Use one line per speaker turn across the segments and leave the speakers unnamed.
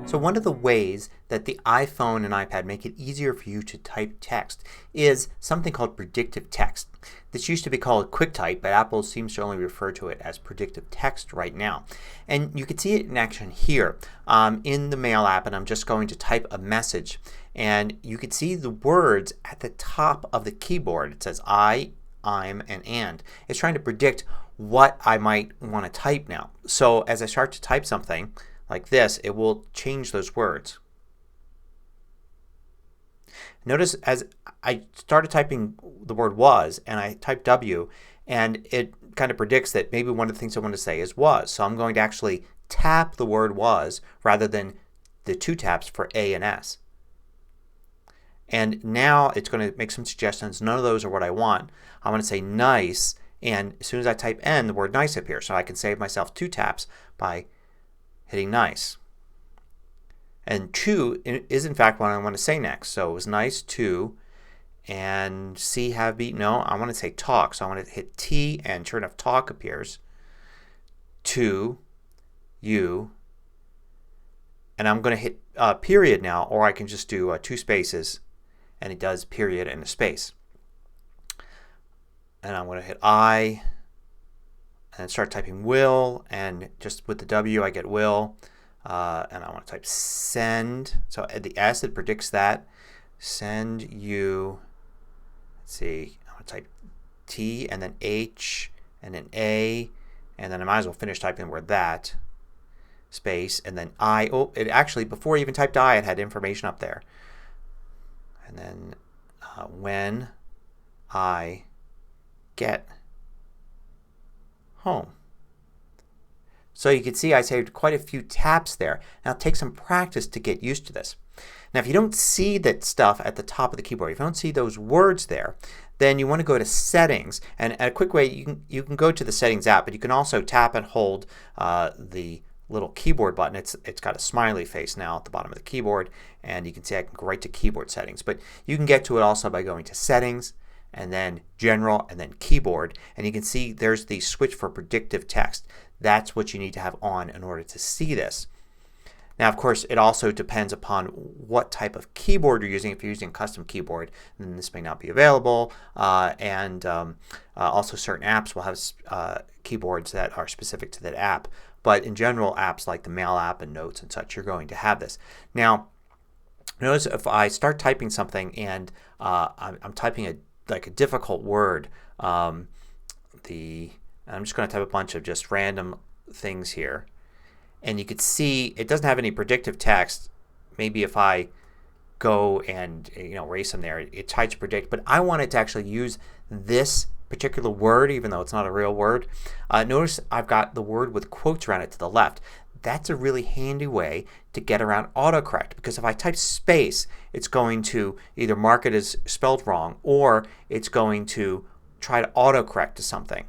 So one of the ways that the iPhone and iPad make it easier for you to type text is something called Predictive Text. This used to be called QuickType, but Apple seems to only refer to it as Predictive Text right now. And you can see it in action here in the Mail app, and I'm just going to type a message. And you can see the words at the top of the keyboard. It says I'm, and. It's trying to predict what I might want to type now. So as I start to type something like this, it will change those words. Notice as I started typing the word was and I typed W, and it kind of predicts that maybe one of the things I want to say is was. So I'm going to actually tap the word was rather than the two taps for A and S. And now it's going to make some suggestions. None of those are what I want. I want to say nice, and as soon as I type N, the word nice appears. So I can save myself two taps by hitting nice. And to is in fact what I want to say next. So it was nice to, and see, have, be. No, I want to say talk. So I want to hit T, and sure enough talk appears. To you. And I'm going to hit period now, or I can just do two spaces and it does period and a space. And I'm going to hit I and start typing will, and just with the W I get will, and I want to type send. So at the S it predicts that. Send you, let's see, I want to type T and then H and then A, and then I might as well finish typing the word that, space, and then I. Oh, it actually, before I even typed I, it had information up there. And then when I get home. So you can see I saved quite a few taps there. Now it takes some practice to get used to this. Now if you don't see that stuff at the top of the keyboard, if you don't see those words there, then you want to go to settings. And a quick way, you can go to the settings app, but you can also tap and hold the little keyboard button. It's got a smiley face now at the bottom of the keyboard, and you can see I can go right to keyboard settings. But you can get to it also by going to settings and then general and then keyboard, and you can see there's the switch for predictive text. That's what you need to have on in order to see this. Now of course it also depends upon what type of keyboard you're using. If you're using a custom keyboard, then this may not be available, and also certain apps will have keyboards that are specific to that app. But in general, apps like the Mail app and Notes and such, you're going to have this. Now notice if I start typing something and I'm typing like a difficult word, I'm just going to type a bunch of just random things here. And you can see it doesn't have any predictive text. Maybe if I go and erase them there, it tries to predict. But I want it to actually use this particular word even though it's not a real word. Notice I've got the word with quotes around it to the left. That's a really handy way to get around autocorrect, because if I type space it's going to either mark it as spelled wrong or it's going to try to autocorrect to something.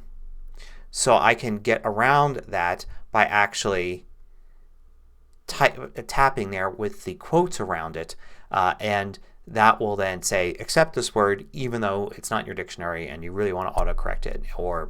So I can get around that by actually tapping there with the quotes around it, and that will then say accept this word even though it's not in your dictionary and you really want to autocorrect it or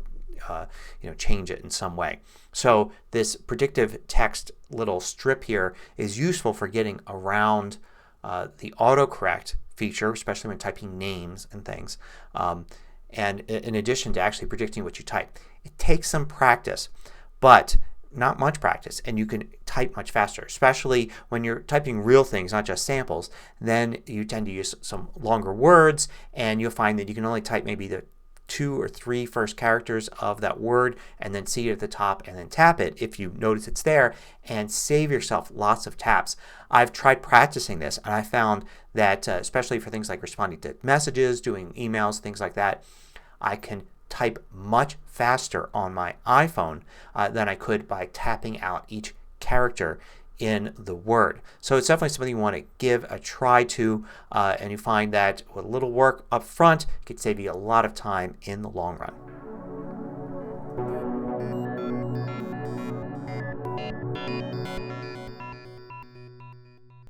change it in some way. So this predictive text little strip here is useful for getting around the autocorrect feature, especially when typing names and things, and in addition to actually predicting what you type. It takes some practice, but not much practice, and you can type much faster, especially when you're typing real things, not just samples. Then you tend to use some longer words, and you'll find that you can only type maybe the 2 or 3 first characters of that word and then see it at the top and then tap it if you notice it's there, and save yourself lots of taps. I've tried practicing this and I found that especially for things like responding to messages, doing emails, things like that, I can type much faster on my iPhone than I could by tapping out each character in the word. So it's definitely something you want to give a try to, and you find that with a little work up front it can save you a lot of time in the long run.